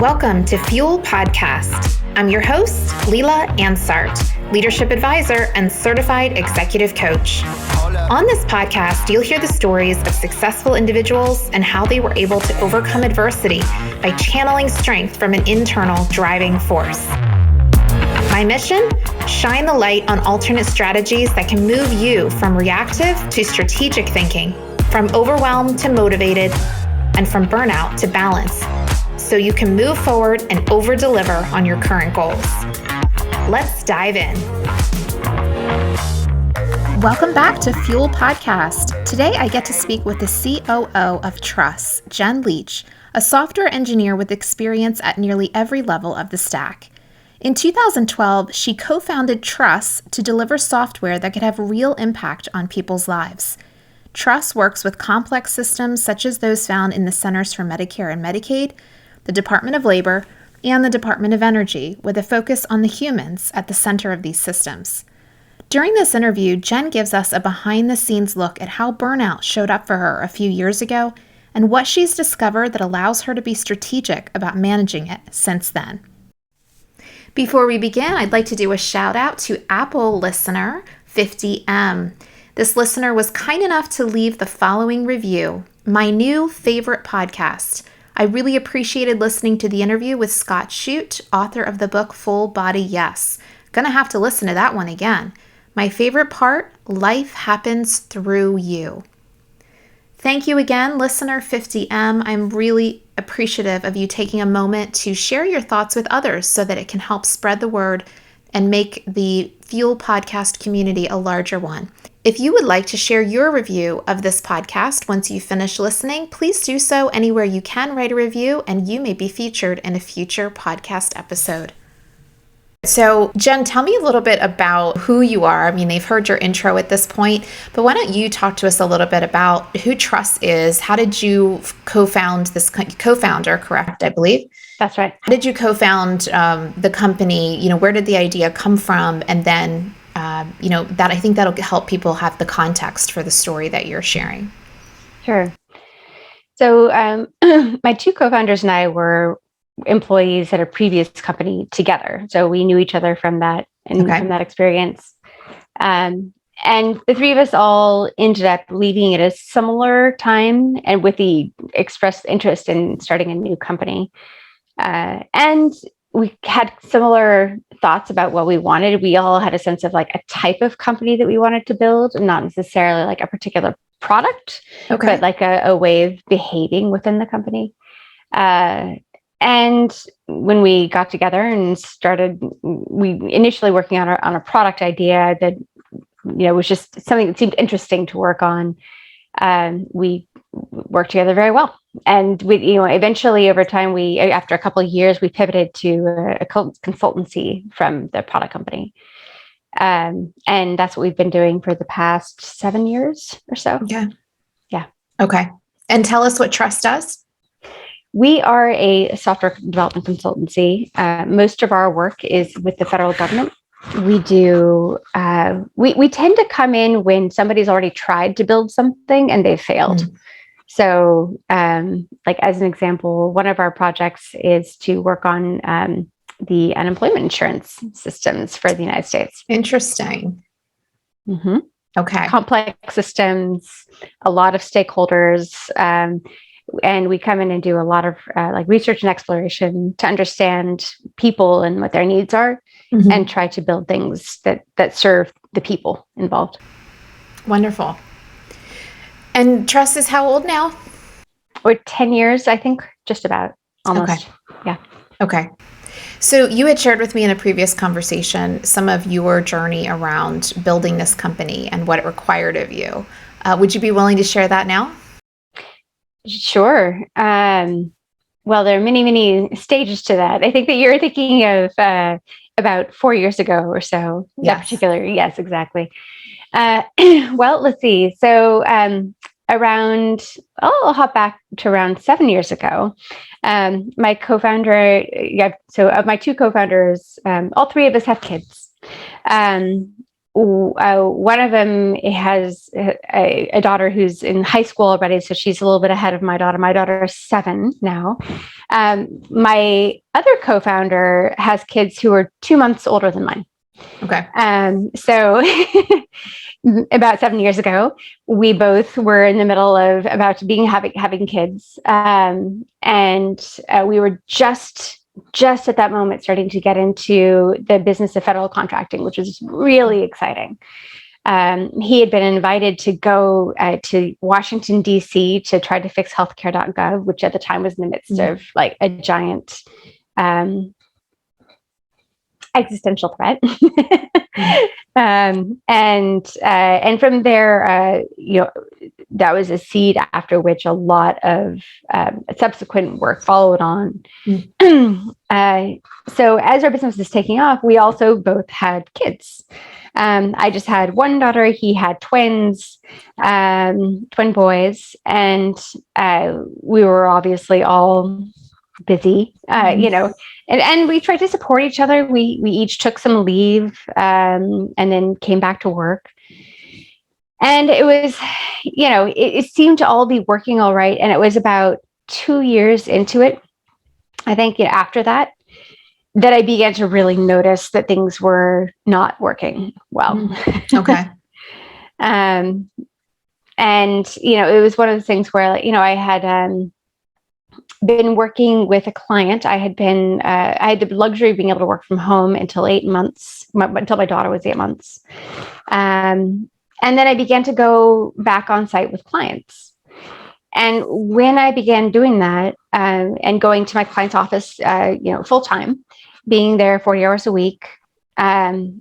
Welcome to Fuel Podcast. I'm your host, Leila Ansart, leadership advisor and certified executive coach. On this podcast, you'll hear the stories of successful individuals and how they were able to overcome adversity by channeling strength from an internal driving force. My mission? Shine the light on alternate strategies that can move you from reactive to strategic thinking, from overwhelmed to motivated, and from burnout to balance, so you can move forward and over-deliver on your current goals. Let's dive in. Welcome back to Fuel Podcast. Today I get to speak with the COO of Truss, Jen Leech, a software engineer with experience at nearly every level of the stack. In 2012, she co-founded Truss to deliver software that could have real impact on people's lives. Truss works with complex systems such as those found in the Centers for Medicare and Medicaid, the Department of Labor, and the Department of Energy, with a focus on the humans at the center of these systems. During this interview, Jen gives us a behind-the-scenes look at how burnout showed up for her a few years ago and what she's discovered that allows her to be strategic about managing it since then. Before we begin, I'd like to do a shout out to Apple listener 50M. This listener was kind enough to leave the following review: my new favorite podcast. I really appreciated listening to the interview with Scott Shute, author of the book Full Body Yes. Gonna have to listen to that one again. My favorite part, life happens through you. Thank you again, listener 50M. I'm really appreciative of you taking a moment to share your thoughts with others so that it can help spread the word and make the Fuel Podcast community a larger one. If you would like to share your review of this podcast once you finish listening, please do so anywhere you can write a review, and you may be featured in a future podcast episode. So, Jen, tell me a little bit about who you are. I mean, they've heard your intro at this point, but why don't you talk to us a little bit about who Truss is? How did you co-found this co-founder, correct, I believe? That's right. How did you co-found the company? Where did the idea come from? And then, that I think that'll help people have the context for the story that you're sharing. Sure. So my two co-founders and I were employees at a previous company together. So we knew each other from that and from that experience. And the three of us all ended up leaving at a similar time and with the expressed interest in starting a new company. And we had similar thoughts about what we wanted. We all had a sense of like a type of company that we wanted to build, and not necessarily like a particular product, but like a way of behaving within the company. And when we got together and we initially working on a product idea that, was just something that seemed interesting to work on. We worked together very well. And we, eventually over time, after a couple of years, we pivoted to a consultancy from the product company. And that's what we've been doing for the past 7 years or so. Yeah. Okay. And tell us what Truss does. We are a software development consultancy. Most of our work is with the federal government. We do, we tend to come in when somebody's already tried to build something and they've failed. So, like as an example, one of our projects is to work on the unemployment insurance systems for the United States. Interesting. Mm-hmm. Okay. Complex systems, a lot of stakeholders, and we come in and do a lot of like research and exploration to understand people and what their needs are, and try to build things that serve the people involved. Wonderful. And Truss is how old now? We're 10 years, I think, just about, almost. Okay. Yeah. Okay. So you had shared with me in a previous conversation some of your journey around building this company and what it required of you. Would you be willing to share that now? Sure. Well, there are many, many stages to that. I think that you're thinking of about 4 years ago or so. Yes. That particular. Yes, exactly. Well, let's see. So I'll hop back to around 7 years ago. My co-founder, so of my two co-founders, all three of us have kids. one of them has a daughter who's in high school already, so she's a little bit ahead of my daughter. My daughter is 7 now. My other co-founder has kids who are 2 months older than mine. Okay. So about 7 years ago, we both were in the middle of about to having kids, and we were just at that moment starting to get into the business of federal contracting, which was really exciting. He had been invited to go to Washington, D.C. to try to fix healthcare.gov, which at the time was in the midst of like a giant existential threat. And from there, that was a seed after which a lot of subsequent work followed on. So as our business was taking off, we also both had kids. I just had one daughter. He had twins, twin boys, and we were obviously all busy, and we tried to support each other. We each took some leave, and then came back to work. And it was, it seemed to all be working all right. And it was about 2 years into it, I think, after that I began to really notice that things were not working well. Okay. And, it was one of the things where, I had been working with a client. I had the luxury of being able to work from home until 8 months, until my daughter was 8 months. And then I began to go back on site with clients. And when I began doing that, and going to my client's office, full time, being there 40 hours a week, I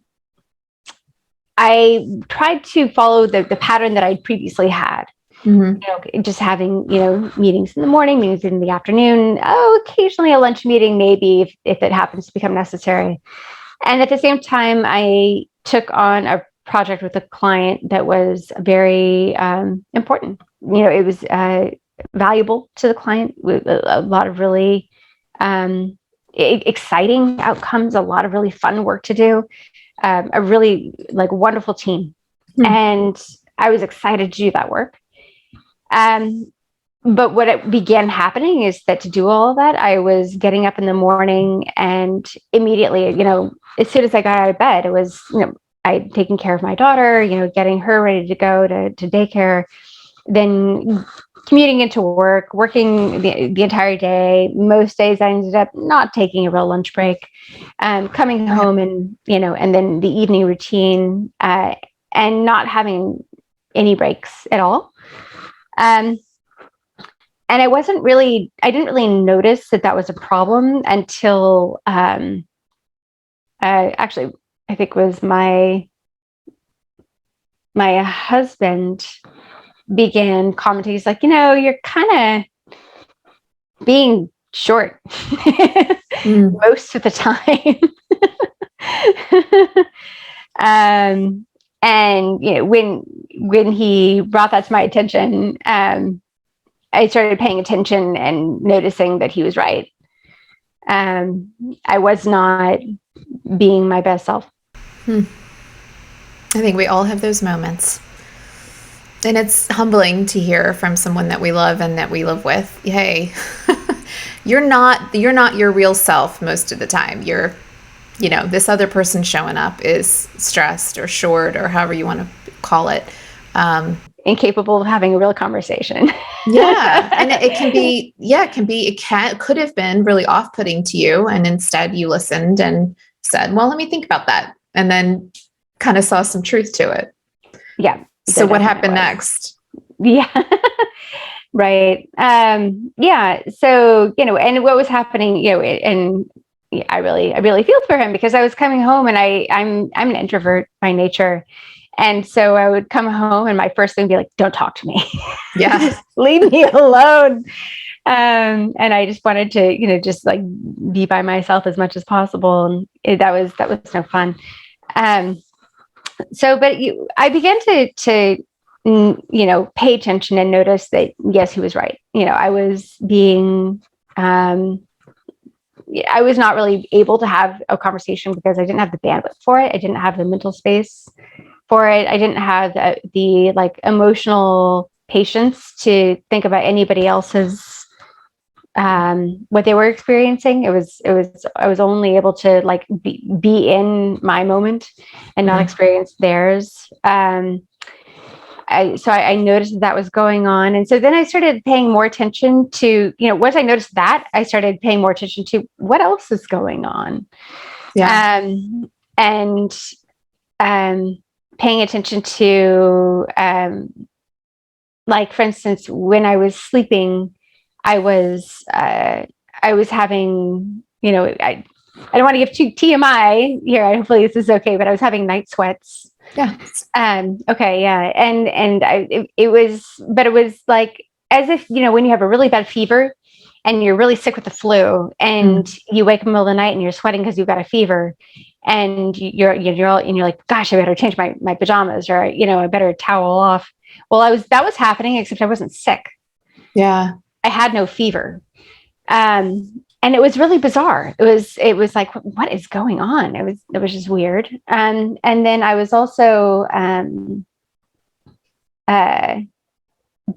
tried to follow the pattern that I'd previously had. Just having, meetings in the morning, meetings in the afternoon, occasionally a lunch meeting, maybe if it happens to become necessary. And at the same time, I took on a project with a client that was very important. It was valuable to the client, with a lot of really exciting outcomes, a lot of really fun work to do, a really wonderful team. And I was excited to do that work. But what it began happening is that to do all of that, I was getting up in the morning and immediately, as soon as I got out of bed, it was, I'd taken care of my daughter, getting her ready to go to daycare, then commuting into work, working the entire day. Most days I ended up not taking a real lunch break, coming home and then the evening routine, and not having any breaks at all. And I didn't really notice that was a problem until, actually, I think it was my husband began commenting. He's like, you're kind of being short most of the time. And when he brought that to my attention, I started paying attention and noticing that he was right. I was not being my best self. I think we all have those moments. And it's humbling to hear from someone that we love and that we live with, hey, you're not your real self most of the time. You're, this other person showing up is stressed or short or however you want to call it. Incapable of having a real conversation. Yeah. And it could have been really off-putting to you. And instead you listened and said, well, let me think about that. And then kind of saw some truth to it. Yeah. So what happened next? Yeah. Right. Yeah. So, and what was happening, and I really feel for him, because I was coming home and I'm an introvert by nature. And so I would come home and my first thing would be like, don't talk to me. Yeah. Just leave me alone. And I just wanted to, just like be by myself as much as possible. And that was no fun. But I began to pay attention and notice that, yes, he was right. I was being, I was not really able to have a conversation because I didn't have the bandwidth for it. I didn't have the mental space for it. I didn't have the like emotional patience to think about anybody else's what they were experiencing. I was only able to like be in my moment and not experience theirs. I noticed that was going on. And so then I started paying more attention to, once I noticed that, I started paying more attention to what else is going on. Yeah. And paying attention to, like, for instance, when I was sleeping, I was having, I don't want to give too TMI here. Hopefully this is okay, but I was having night sweats. Yeah. Okay. Yeah. And it was like, as if, when you have a really bad fever and you're really sick with the flu and you wake up in the middle of the night and you're sweating because you've got a fever and you're like, gosh, I better change my pajamas, or, I better towel off. Well, that was happening, except I wasn't sick. Yeah. I had no fever. And it was really bizarre. It was like, what is going on? It was just weird. And then I was also I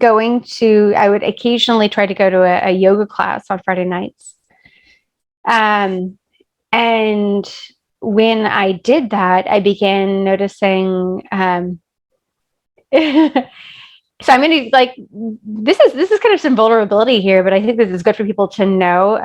would occasionally try to go to a yoga class on Friday nights. And when I did that, I began noticing, so I'm going to like, this is kind of some vulnerability here, but I think this is good for people to know,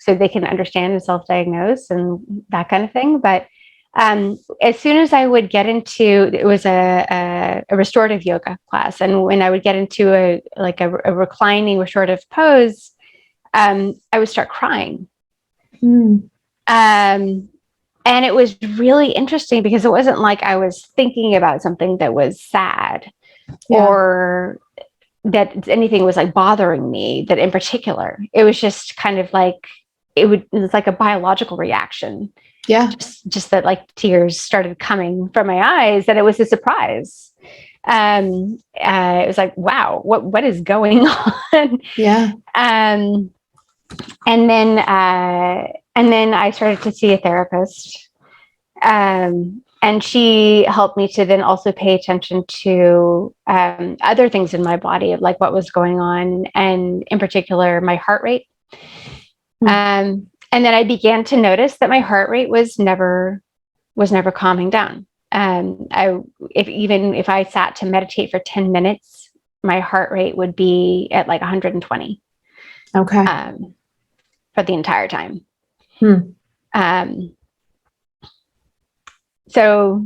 so they can understand and self-diagnose and that kind of thing. But as soon as I would get into, it was a restorative yoga class. And when I would get into a reclining restorative pose, I would start crying. And it was really interesting because it wasn't like I was thinking about something that was sad or that anything was like bothering me that in particular. It was just kind of like, it was like a biological reaction. Yeah. Just that like tears started coming from my eyes, and it was a surprise. It was like, wow, what is going on? Yeah. And then I started to see a therapist. And she helped me to then also pay attention to other things in my body, of like what was going on, and in particular, my heart rate. And then I began to notice that my heart rate was never calming down. If I sat to meditate for 10 minutes, my heart rate would be at like 120. Okay. For the entire time. So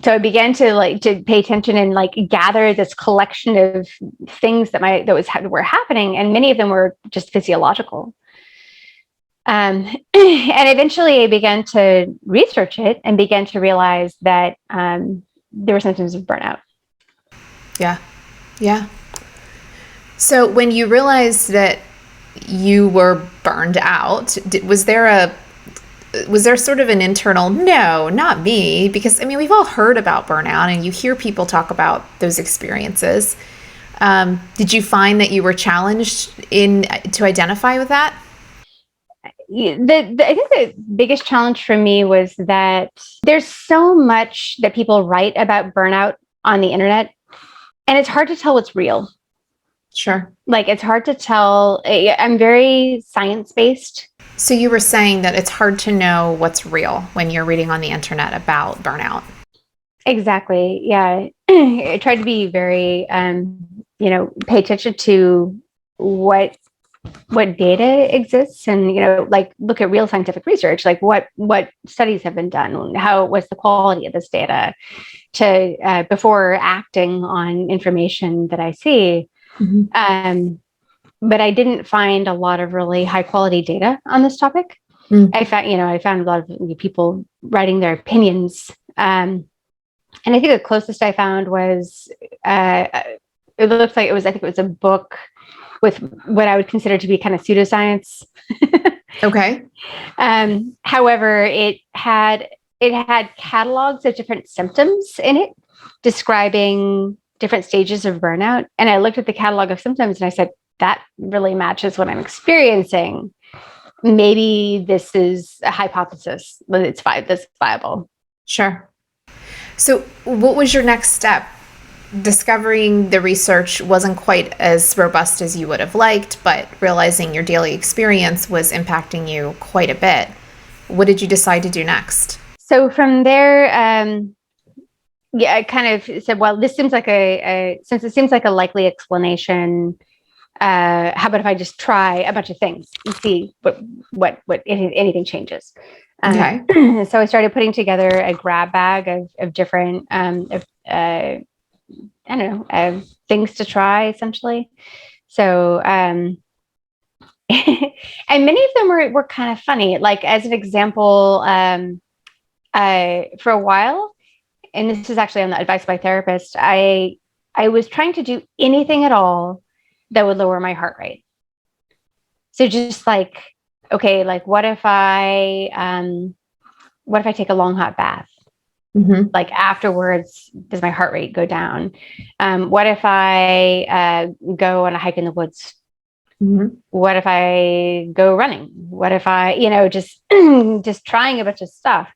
I began to pay attention and like gather this collection of things that were happening, and many of them were just physiological. And eventually I began to research it and began to realize that there were symptoms of burnout. Yeah. Yeah. So when you realized that you were burned out, was there sort of an internal, no, not me? Because I mean, we've all heard about burnout and you hear people talk about those experiences. Did you find that you were challenged to identify with that? I think the biggest challenge for me was that there's so much that people write about burnout on the internet, and it's hard to tell what's real. Sure. Like, it's hard to tell. I'm very science-based. So you were saying that it's hard to know what's real when you're reading on the internet about burnout. Exactly. Yeah. I tried to be very, pay attention to what data exists, and, like look at real scientific research, like what studies have been done, what's the quality of this data before acting on information that I see. But I didn't find a lot of really high quality data on this topic. I found a lot of people writing their opinions. And I think the closest I found was, it looks like I think it was a book with what I would consider to be kind of pseudoscience. Okay. However, it had catalogs of different symptoms in it describing different stages of burnout. And I looked at the catalog of symptoms and I said, that really matches what I'm experiencing. maybe this is a hypothesis, but this is viable. Sure. So what was your next step? Discovering the research wasn't quite as robust as you would have liked, but realizing your daily experience was impacting you quite a bit. What did you decide to do next? So from there, I kind of said, well, this seems like since it seems like a likely explanation, how about if I just try a bunch of things and see what if anything changes? Okay. So I started putting together a grab bag of different, things to try, essentially. So, and many of them were kind of funny. Like, as an example, for a while, and this is actually on the advice by therapist, I was trying to do anything at all that would lower my heart rate. So just like, okay, like what if I take a long hot bath? Mm-hmm. Like afterwards, does my heart rate go down? What if I go on a hike in the woods? Mm-hmm. What if I go running? What if I, just just trying a bunch of stuff?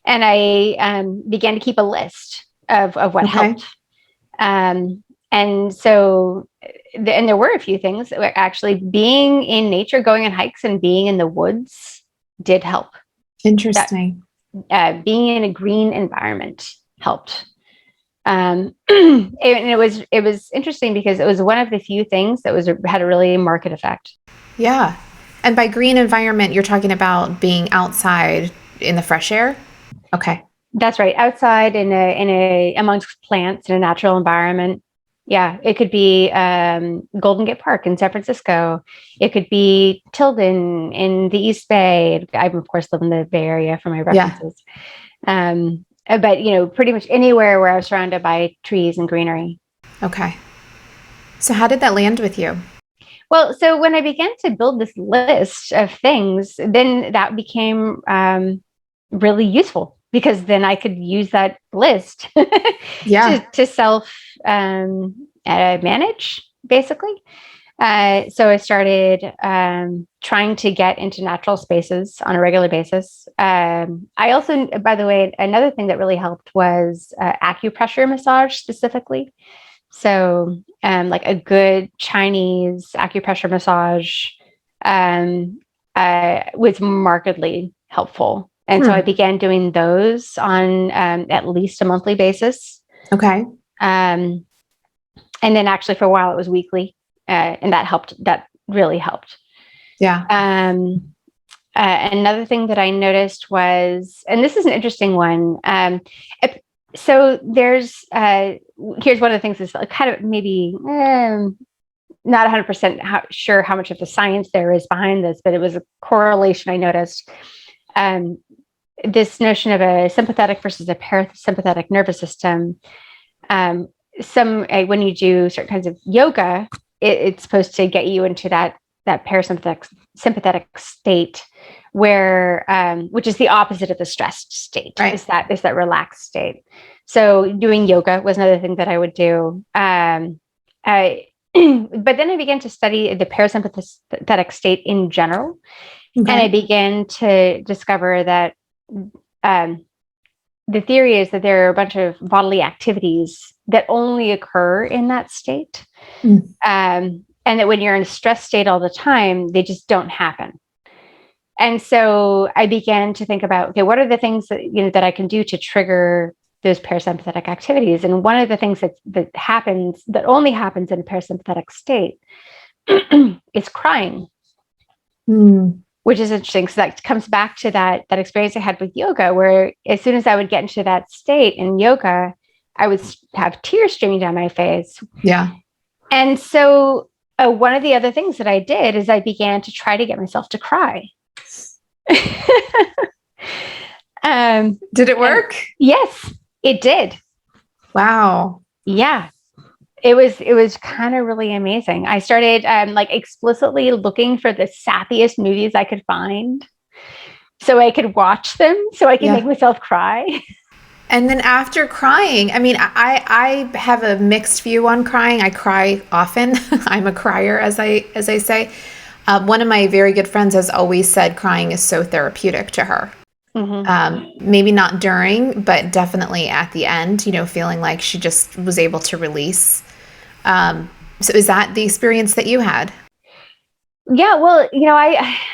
And I began to keep a list of what helped. And so, and there were a few things that were actually being in nature, going on hikes and being in the woods did help. Interesting. Being in a green environment helped. And it was interesting because it was one of the few things that had a really marked effect. Yeah. And by green environment, you're talking about being outside in the fresh air? Okay. That's right. Outside in a amongst plants in a natural environment. Yeah, it could be Golden Gate Park in San Francisco. It could be Tilden in the East Bay. I, of course, live in the Bay Area for my references. Yeah. But, pretty much anywhere where I was surrounded by trees and greenery. Okay. So how did that land with you? Well, so when I began to build this list of things, then that became really useful, because then I could use that list to self manage, basically. So I started trying to get into natural spaces on a regular basis. I also, by the way, another thing that really helped was acupressure massage specifically. So like a good Chinese acupressure massage was markedly helpful. And so I began doing those on at least a monthly basis. Okay. And then actually for a while it was weekly. And that helped. That really helped. Yeah. Another thing that I noticed was, and this is an interesting one. So there's, here's one of the things that's kind of maybe not 100% sure how much of the science there is behind this, but it was a correlation I noticed. This notion of a sympathetic versus a parasympathetic nervous system. When you do certain kinds of yoga, it's supposed to get you into that parasympathetic state, where which is the opposite of the stressed state. Right. Is that relaxed state. So doing yoga was another thing that I would do. But then I began to study the parasympathetic state in general. Okay. And I began to discover that the theory is that there are a bunch of bodily activities that only occur in that state. And that when you're in a stress state all the time, they just don't happen. And so I began to think about, okay, what are the things that, that I can do to trigger those parasympathetic activities? And one of the things that only happens in a parasympathetic state is crying. Which is interesting. So that comes back to that experience I had with yoga, where as soon as I would get into that state in yoga, I would have tears streaming down my face. Yeah. And so one of the other things that I did is I began to try to get myself to cry. Did it work? Yes, it did. Wow. Yeah. It was kind of really amazing. I started explicitly looking for the sappiest movies I could find so I could watch them, so I could make myself cry. And then after crying, I mean, I have a mixed view on crying. I cry often. I'm a crier, as I say. One of my very good friends has always said crying is so therapeutic to her. Maybe not during, but definitely at the end, feeling like she just was able to release. So is that the experience that you had? Yeah, well,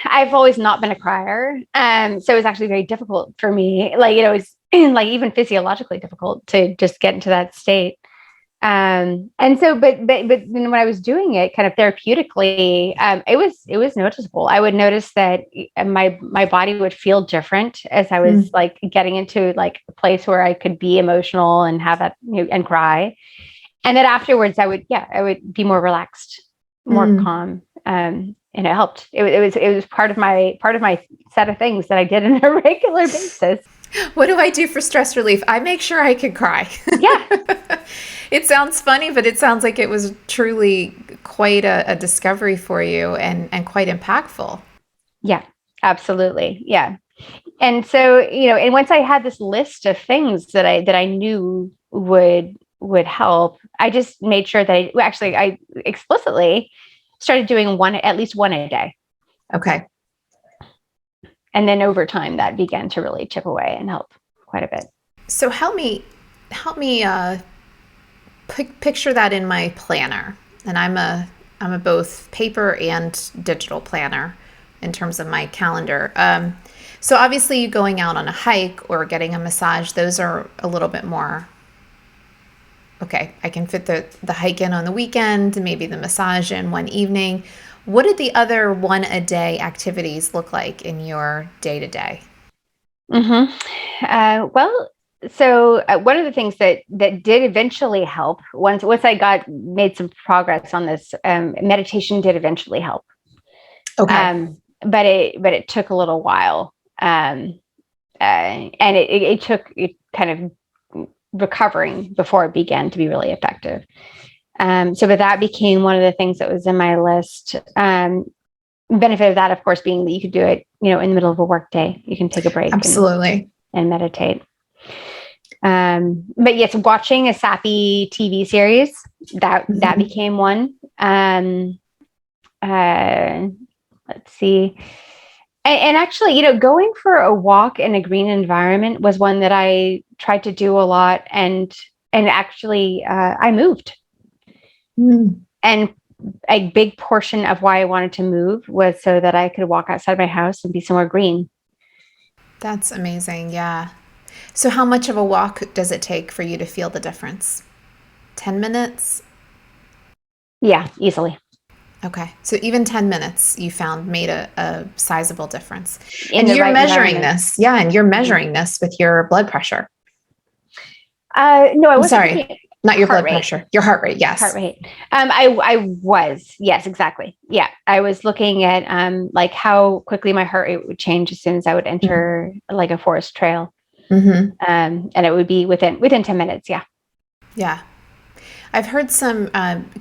I've always not been a crier. So it was actually very difficult for me. Like, it's like even physiologically difficult to just get into that state. And so, but then when I was doing it kind of therapeutically, it was noticeable. I would notice that my body would feel different as I was like getting into like a place where I could be emotional and have that, and cry. And then afterwards I would be more relaxed, more calm. And it helped. It was part of my set of things that I did on a regular basis. What do I do for stress relief? I make sure I can cry. Yeah. It sounds funny, but it sounds like it was truly quite a discovery for you and quite impactful. Yeah, absolutely. Yeah. And so, and once I had this list of things that I knew would help, I just made sure that I explicitly started doing at least one a day. Okay. And then over time that began to really chip away and help quite a bit. So help me picture that in my planner. And I'm a both paper and digital planner in terms of my calendar. So obviously you going out on a hike or getting a massage, those are a little bit more, okay, I can fit the hike in on the weekend, maybe the massage in one evening. What did the other one a day activities look like in your day to day? Well, so one of the things that did eventually help once I made some progress on this, meditation did eventually help. Okay. But it took a little while, and it took kind of recovering before it began to be really effective. But that became one of the things that was in my list. Benefit of that, of course, being that you could do it, in the middle of a work day. You can take a break. Absolutely. And meditate. But yes, watching a sappy TV series, that became one. Let's see. And actually, going for a walk in a green environment was one that I tried to do a lot. And actually, I moved. And a big portion of why I wanted to move was so that I could walk outside my house and be somewhere green. That's amazing. Yeah. So how much of a walk does it take for you to feel the difference? 10 minutes? Yeah, easily. Okay. So even 10 minutes you found made a sizable difference. And you're measuring this. Yeah. And you're measuring this with your blood pressure. No, I wasn't. Sorry. Not your blood pressure, your heart rate. Yes. Heart rate. I was. Yes, exactly. Yeah. I was looking at, like how quickly my heart rate would change as soon as I would enter like a forest trail. And it would be within 10 minutes. Yeah. Yeah. I've heard some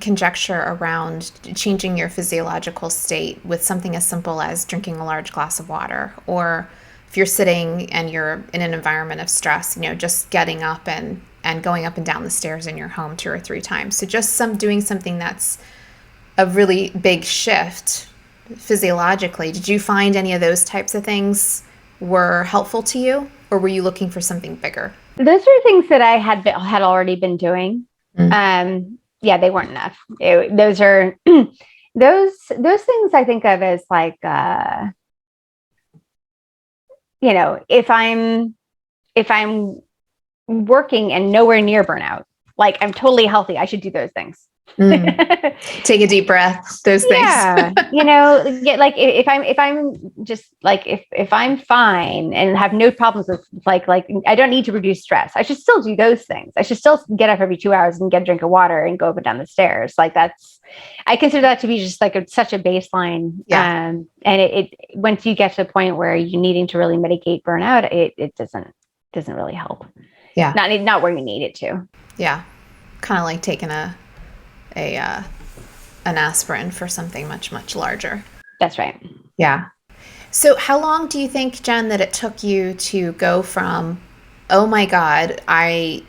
conjecture around changing your physiological state with something as simple as drinking a large glass of water, or if you're sitting and you're in an environment of stress, just getting up and going up and down the stairs in your home 2 or 3 times. So just doing something that's a really big shift physiologically. Did you find any of those types of things were helpful to you, or were you looking for something bigger? Those are things that I had already been doing. Yeah, they weren't enough. Those are those things I think of as like, if I'm working and nowhere near burnout, like I'm totally healthy, I should do those things. Take a deep breath. Those things. Like if I'm just like, if I'm fine and have no problems with like I don't need to reduce stress, I should still do those things. I should still get up every 2 hours and get a drink of water and go up and down the stairs. Like I consider that to be just like such a baseline. Yeah. And it once you get to the point where you're needing to really mitigate burnout, it doesn't really help. Yeah. Not where you need it to. Yeah. Kind of like taking an aspirin for something much, much larger. That's right. Yeah. So how long do you think, Jen, that it took you to go from, oh my God, I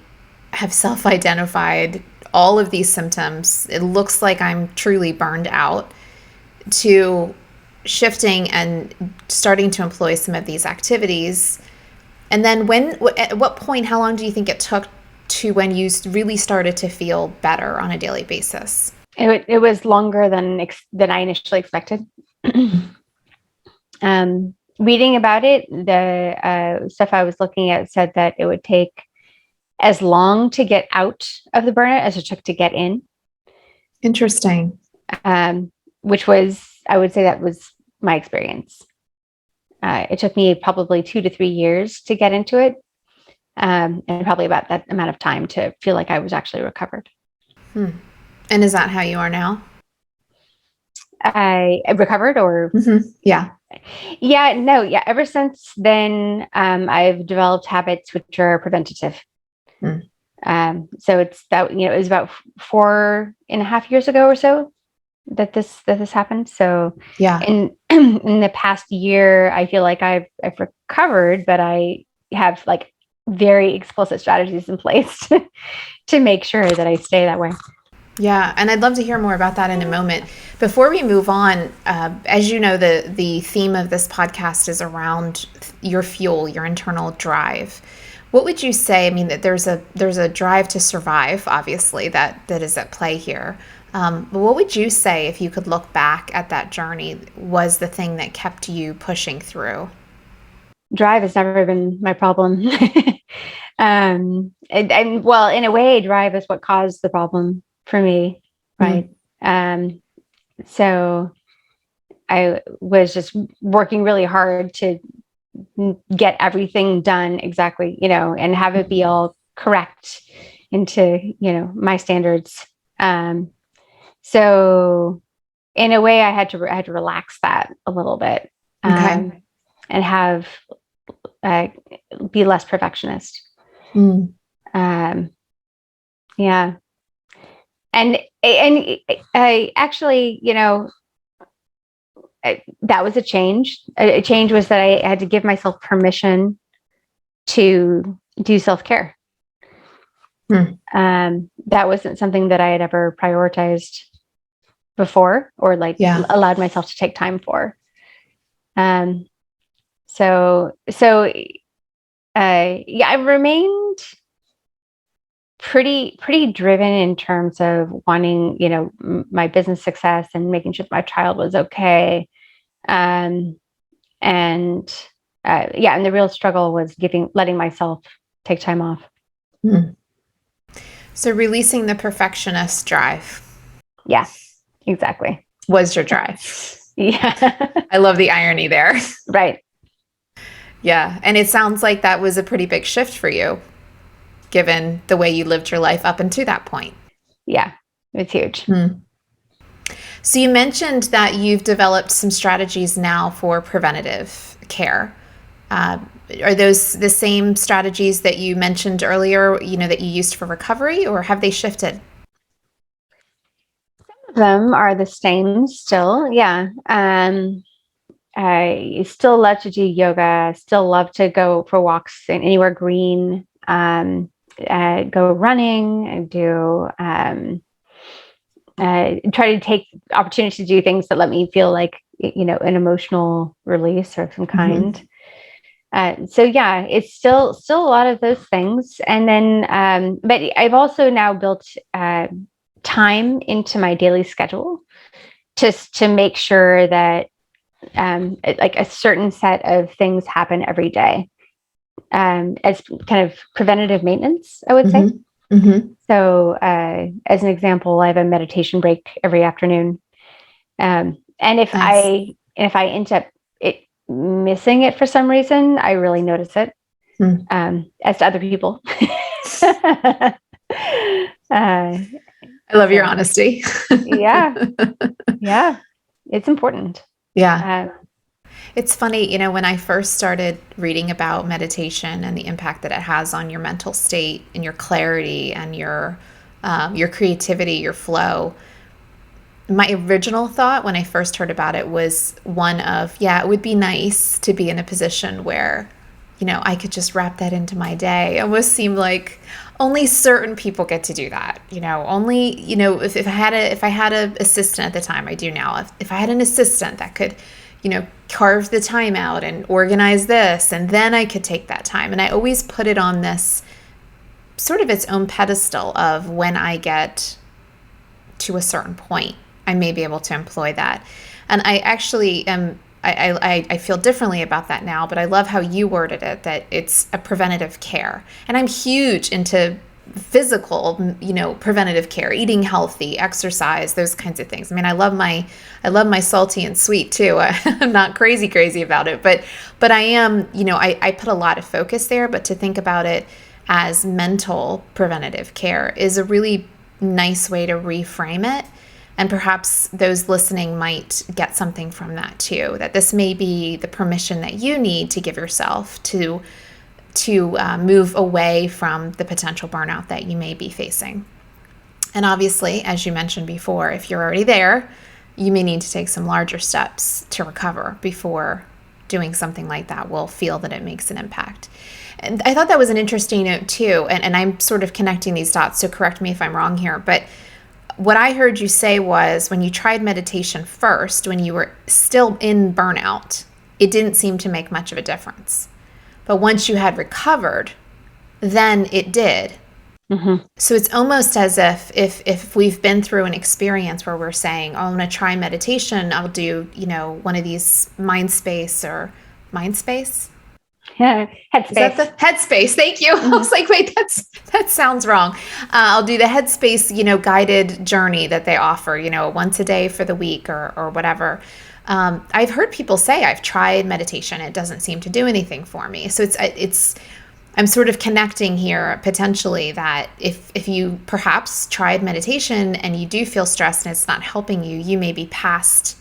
have self-identified all of these symptoms, it looks like I'm truly burned out, to shifting and starting to employ some of these activities. And then at what point, how long do you think it took to when you really started to feel better on a daily basis? It was longer than I initially expected. Reading about it, the stuff I was looking at said that it would take as long to get out of the burnout as it took to get in. Interesting. Which was, I would say that was my experience. It took me probably 2 to 3 years to get into it, and probably about that amount of time to feel like I was actually recovered. And is that how you are now? I recovered, or? Mm-hmm. Yeah. Yeah, no, yeah. Ever since then, I've developed habits which are preventative. So it's that, it was about 4.5 years ago or so that this happened. So yeah, in the past year, I feel like I've recovered, but I have like very explicit strategies in place to make sure that I stay that way. Yeah, and I'd love to hear more about that in a moment. Before we move on, as you know, the theme of this podcast is around your fuel, your internal drive. What would you say? I mean, that there's a drive to survive, obviously, that is at play here. But what would you say, if you could look back at that journey, was the thing that kept you pushing through? Drive has never been my problem. And well, in a way, drive is what caused the problem for me, right? So I was just working really hard to get everything done exactly, and have it be all correct into, my standards. So in a way, I had to relax that a little bit, and have be less perfectionist. Yeah. And I actually, that was a change. A change was that I had to give myself permission to do self-care. That wasn't something that I had ever prioritized before, or allowed myself to take time for. So I remained pretty driven in terms of wanting, my business success and making sure that my child was okay. And the real struggle was letting myself take time off. So releasing the perfectionist drive. Yeah, exactly. Was your drive. Yeah. I love the irony there. Right. Yeah. And it sounds like that was a pretty big shift for you, given the way you lived your life up until that point. Yeah, it's huge. So you mentioned that you've developed some strategies now for preventative care. Are those the same strategies that you mentioned earlier, that you used for recovery, or have they shifted? Some of them are the same still. Yeah. I still love to do yoga, still love to go for walks anywhere green, go running, and do try to take opportunity to do things that let me feel like, an emotional release of some kind. So yeah, it's still a lot of those things. And then, but I've also now built time into my daily schedule to make sure that like a certain set of things happen every day, as kind of preventative maintenance, I would say. So as an example, I have a meditation break every afternoon. And if I end up missing it for some reason, I really notice it, as to other people. I love your honesty. Yeah. It's important. Yeah. It's funny, when I first started reading about meditation and the impact that it has on your mental state and your clarity and your creativity, your flow, my original thought when I first heard about it was one of, it would be nice to be in a position where, I could just wrap that into my day. It almost seemed like only certain people get to do that. Only, if I had an assistant at the time, I do now, if I had an assistant that could, carve the time out and organize this, and then I could take that time. And I always put it on this sort of its own pedestal of when I get to a certain point, I may be able to employ that. And I actually am, I feel differently about that now, but I love how you worded it, that it's a preventative care. And I'm huge into physical, preventative care, eating healthy, exercise, those kinds of things. I mean, I love my salty and sweet too. I'm not crazy about it, but I am, I put a lot of focus there, but to think about it as mental preventative care is a really nice way to reframe it. And perhaps those listening might get something from that too, that this may be the permission that you need to give yourself to move away from the potential burnout that you may be facing. And obviously, as you mentioned before, if you're already there, you may need to take some larger steps to recover before doing something like that will feel that it makes an impact. And I thought that was an interesting note too, and I'm sort of connecting these dots, so correct me if I'm wrong here, but what I heard you say was when you tried meditation first, when you were still in burnout, it didn't seem to make much of a difference. But once you had recovered, then it did. Mm-hmm. So it's almost as if we've been through an experience where we're saying, oh, I'm going to try meditation. I'll do, one of these Mindspace. Yeah, Headspace. Is that the Headspace? Thank you. Mm-hmm. I was like, wait, that sounds wrong. I'll do the Headspace, guided journey that they offer, once a day for the week or whatever. I've heard people say I've tried meditation. It doesn't seem to do anything for me. So I'm sort of connecting here potentially that if you perhaps tried meditation and you do feel stressed and it's not helping you, you may be past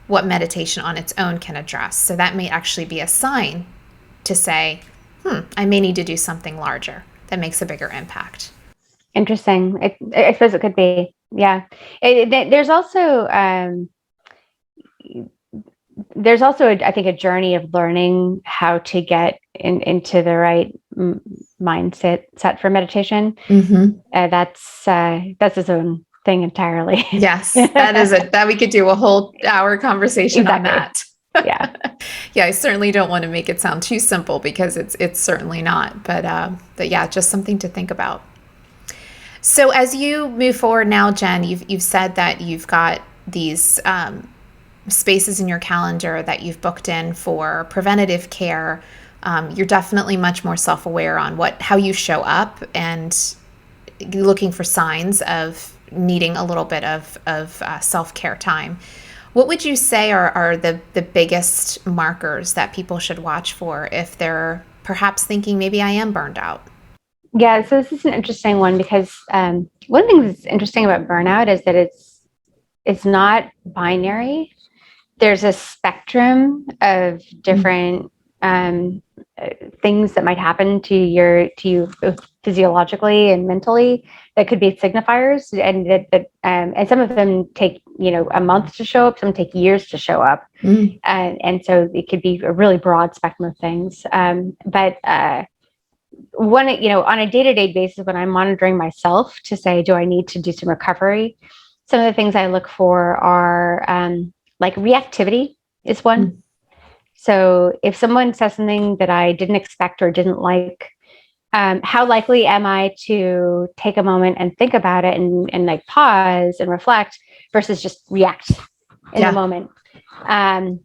what meditation on its own can address. So that may actually be a sign to say, I may need to do something larger that makes a bigger impact. Interesting. I suppose it could be. Yeah. There's also, I think, a journey of learning how to get into the right mindset set for meditation. Mm-hmm. That's its own thing entirely. Yes, that we could do a whole hour conversation exactly. On that. Yeah. Yeah, I certainly don't want to make it sound too simple because it's certainly not. But yeah, just something to think about. So as you move forward now, Jen, you've said that you've got these spaces in your calendar that you've booked in for preventative care. You're definitely much more self-aware on how you show up and looking for signs of needing a little bit of self-care time. What would you say are the biggest markers that people should watch for if they're perhaps thinking maybe I am burned out? Yeah, so this is an interesting one because one of the things that's interesting about burnout is that it's not binary. There's a spectrum of different things that might happen to you physiologically and mentally that could be signifiers, and some of them take a month to show up, some take years to show up, and so it could be a really broad spectrum of things. But on a day-to-day basis, when I'm monitoring myself to say, do I need to do some recovery? Some of the things I look for are like reactivity is one. So if someone says something that I didn't expect or didn't like, how likely am I to take a moment and think about it and like pause and reflect versus just react in the moment? And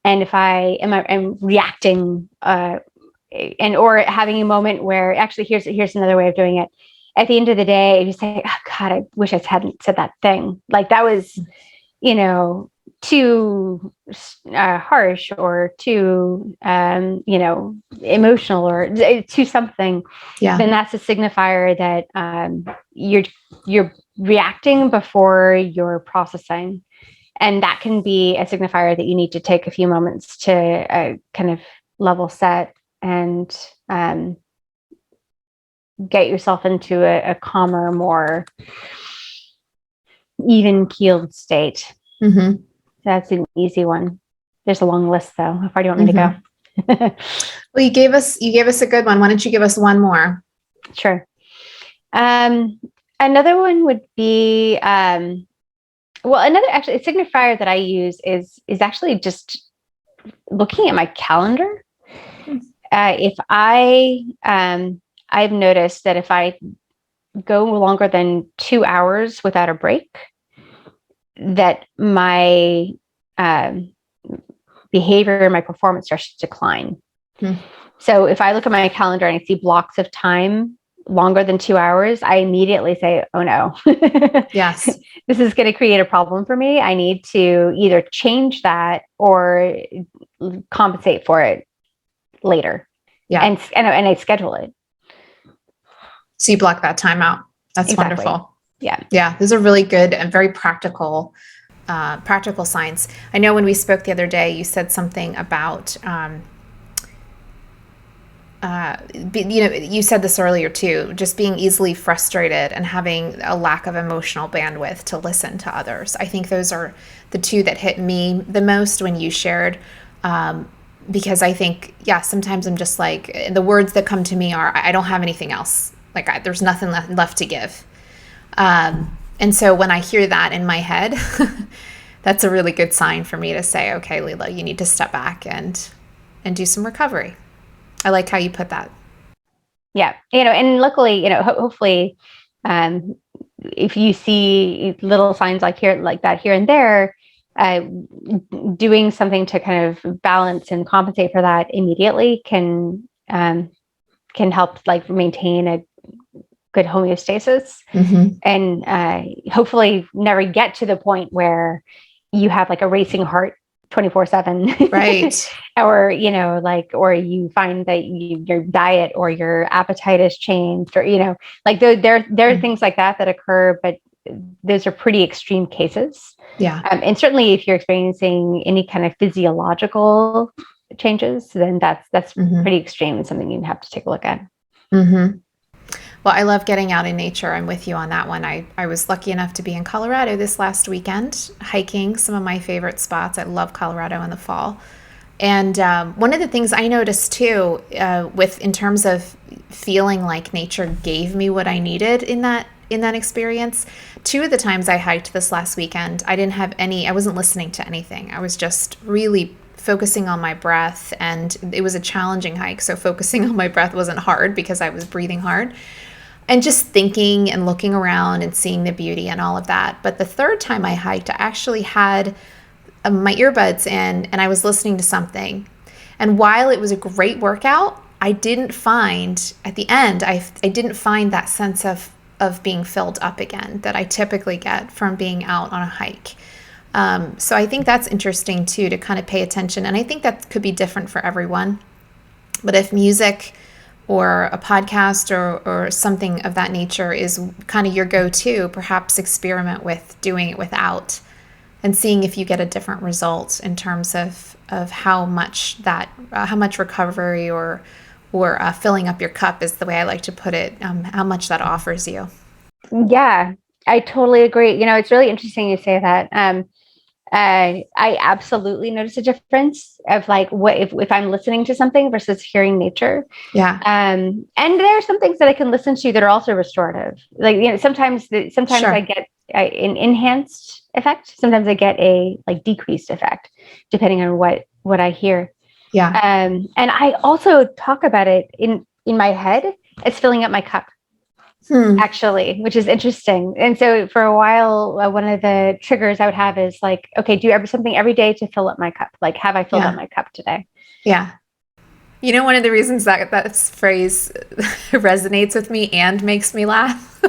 if I'm reacting or having a moment where actually here's another way of doing it. At the end of the day, if you say, oh God, I wish I hadn't said that thing. Like that was, too harsh or too, emotional or too something, then that's a signifier that you're reacting before you're processing. And that can be a signifier that you need to take a few moments to kind of level set and get yourself into a calmer, more even-keeled state. Mm-hmm. That's an easy one. There's a long list, though. How far do you want me to go? Well, you gave us a good one. Why don't you give us one more? Sure. Another one would be Well, another actually a signifier that I use is actually just looking at my calendar. If I've noticed that if I go longer than 2 hours without a break, that my behavior and my performance starts to decline. So if I look at my calendar and I see blocks of time longer than 2 hours, I immediately say, oh no, yes, this is going to create a problem for me. I need to either change that or compensate for it later. Yeah. And I schedule it. So you block that time out. That's Exactly. wonderful. Yeah. Yeah. Those are really good and very practical signs. I know when we spoke the other day, you said something about, you said this earlier too, just being easily frustrated and having a lack of emotional bandwidth to listen to others. I think those are the two that hit me the most when you shared, because I think, sometimes I'm just like, the words that come to me are, I don't have anything else. Like there's nothing left to give. And so when I hear that in my head, that's a really good sign for me to say, okay, Leila, you need to step back and do some recovery. I like how you put that. Yeah. And luckily, hopefully, if you see little signs like that here and there, doing something to kind of balance and compensate for that immediately can help like maintain a good homeostasis, and hopefully never get to the point where you have like a racing heart 24/7, right? Or or you find that your diet or your appetite has changed, or like there are things like that occur, but those are pretty extreme cases. Yeah. And certainly if you're experiencing any kind of physiological changes, then that's pretty extreme and something you have to take a look at. Well, I love getting out in nature. I'm with you on that one. I was lucky enough to be in Colorado this last weekend, hiking some of my favorite spots. I love Colorado in the fall. And one of the things I noticed too, in terms of feeling like nature gave me what I needed in that experience, 2 of the times I hiked this last weekend, I wasn't listening to anything. I was just really focusing on my breath, and it was a challenging hike. So focusing on my breath wasn't hard because I was breathing hard. And just thinking and looking around and seeing the beauty and all of that. But the third time I hiked, I actually had my earbuds in and I was listening to something. And while it was a great workout, I didn't find, at the end, I didn't find that sense of being filled up again that I typically get from being out on a hike. So I think that's interesting too, to kind of pay attention. And I think that could be different for everyone. But if music or a podcast or something of that nature is kind of your go-to, perhaps experiment with doing it without and seeing if you get a different result in terms of how much recovery or filling up your cup is the way I like to put it, how much that offers you. Yeah, I totally agree. It's really interesting you say that. I absolutely notice a difference of like what if I'm listening to something versus hearing nature. Yeah. And there are some things that I can listen to that are also restorative. Like sometimes sure. I get an enhanced effect. Sometimes I get a like decreased effect, depending on what I hear. Yeah. And I also talk about it in my head as filling up my cup. Actually, which is interesting. And so for a while, one of the triggers I would have is like, okay, do something every day to fill up my cup. Like, have I filled up my cup today? Yeah. One of the reasons that phrase resonates with me and makes me laugh,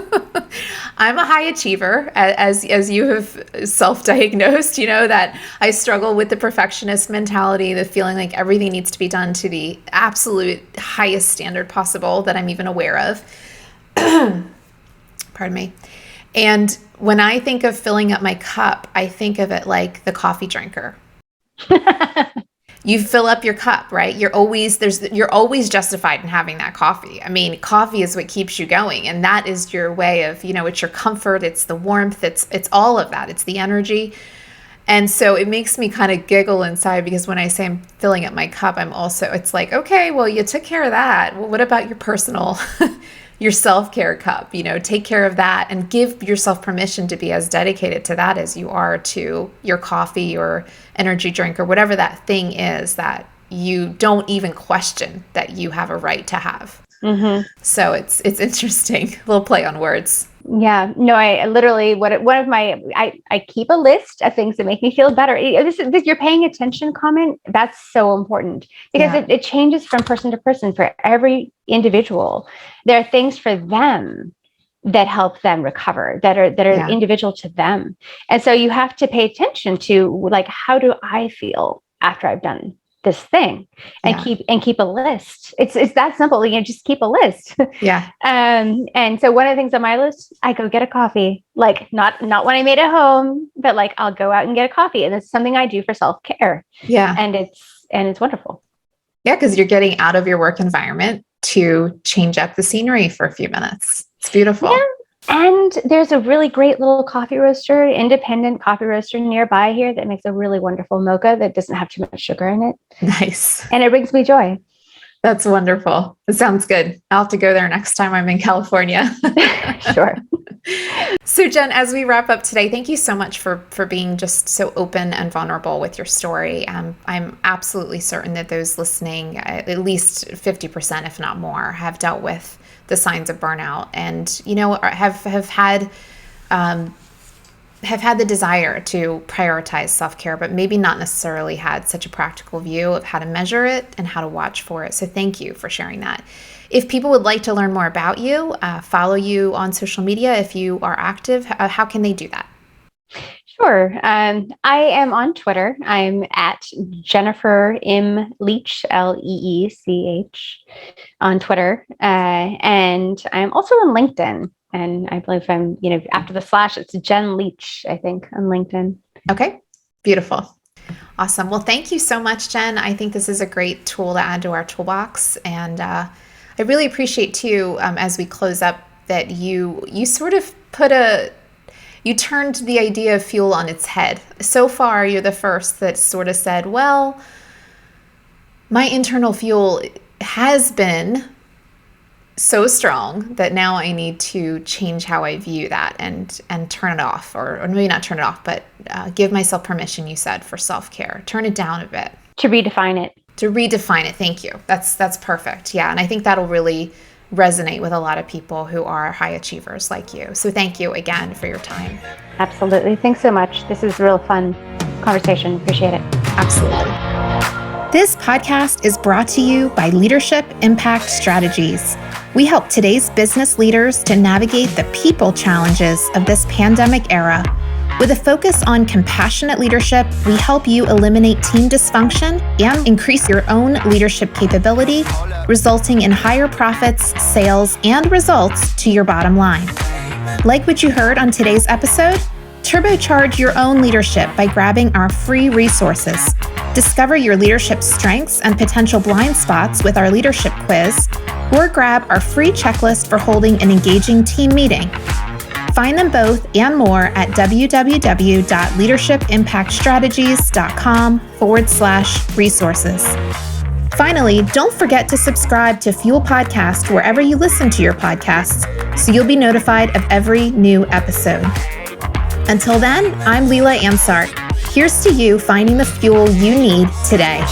I'm a high achiever, as you have self-diagnosed, that I struggle with the perfectionist mentality, the feeling like everything needs to be done to the absolute highest standard possible that I'm even aware of. Pardon me. And when I think of filling up my cup, I think of it like the coffee drinker. You fill up your cup, right? You're always justified in having that coffee. I mean, coffee is what keeps you going, and that is your way of, it's your comfort, it's the warmth, it's all of that. It's the energy. And so it makes me kind of giggle inside, because when I say I'm filling up my cup, it's like, okay, well, you took care of that. Well, what about your personal your self-care cup, take care of that and give yourself permission to be as dedicated to that as you are to your coffee or energy drink or whatever that thing is that you don't even question that you have a right to have. Mm-hmm. So it's interesting. A little play on words. Yeah, no, I literally, I keep a list of things that make me feel better. This you're paying attention comment. That's so important because it changes from person to person for every individual. There are things for them that help them recover, that are individual to them. And so you have to pay attention to like, how do I feel after I've done this thing and keep a list. It's that simple. Just keep a list. Yeah. And so one of the things on my list, I go get a coffee, like not when I made it home, but like I'll go out and get a coffee. And it's something I do for self-care. Yeah. And it's wonderful. Yeah. Cause you're getting out of your work environment to change up the scenery for a few minutes. It's beautiful. Yeah. And there's a really great little independent coffee roaster nearby here that makes a really wonderful mocha that doesn't have too much sugar in it. Nice. And it brings me joy. That's wonderful. It sounds good. I'll have to go there next time I'm in California. Sure. So Jen, as we wrap up today, thank you so much for being just so open and vulnerable with your story. I'm absolutely certain that those listening, at least 50%, if not more, have dealt with the signs of burnout and, have had the desire to prioritize self-care, but maybe not necessarily had such a practical view of how to measure it and how to watch for it. So thank you for sharing that. If people would like to learn more about you, follow you on social media, if you are active, how can they do that? Sure. I am on Twitter. I'm at Jennifer M. Leech, Leech, on Twitter. And I'm also on LinkedIn. And I believe I'm, after the slash, it's Jen Leech, I think, on LinkedIn. Okay. Beautiful. Awesome. Well, thank you so much, Jen. I think this is a great tool to add to our toolbox. And I really appreciate too, as we close up, that you sort of you turned the idea of fuel on its head. So far, you're the first that sort of said, well, my internal fuel has been so strong that now I need to change how I view that and turn it off, or maybe not turn it off, but give myself permission, you said, for self-care. Turn it down a bit. To redefine it. Thank you. That's perfect. Yeah. And I think that'll really resonate with a lot of people who are high achievers like you. So thank you again for your time. Absolutely. Thanks so much. This is a real fun conversation. Appreciate it. Absolutely. This podcast is brought to you by Leadership Impact Strategies. We help today's business leaders to navigate the people challenges of this pandemic era. With a focus on compassionate leadership, we help you eliminate team dysfunction and increase your own leadership capability, resulting in higher profits, sales, and results to your bottom line. Like what you heard on today's episode? Turbocharge your own leadership by grabbing our free resources. Discover your leadership strengths and potential blind spots with our leadership quiz, or grab our free checklist for holding an engaging team meeting. Find them both and more at www.leadershipimpactstrategies.com/resources. Finally, don't forget to subscribe to Fuel Podcast wherever you listen to your podcasts, so you'll be notified of every new episode. Until then, I'm Leila Ansart. Here's to you finding the fuel you need today.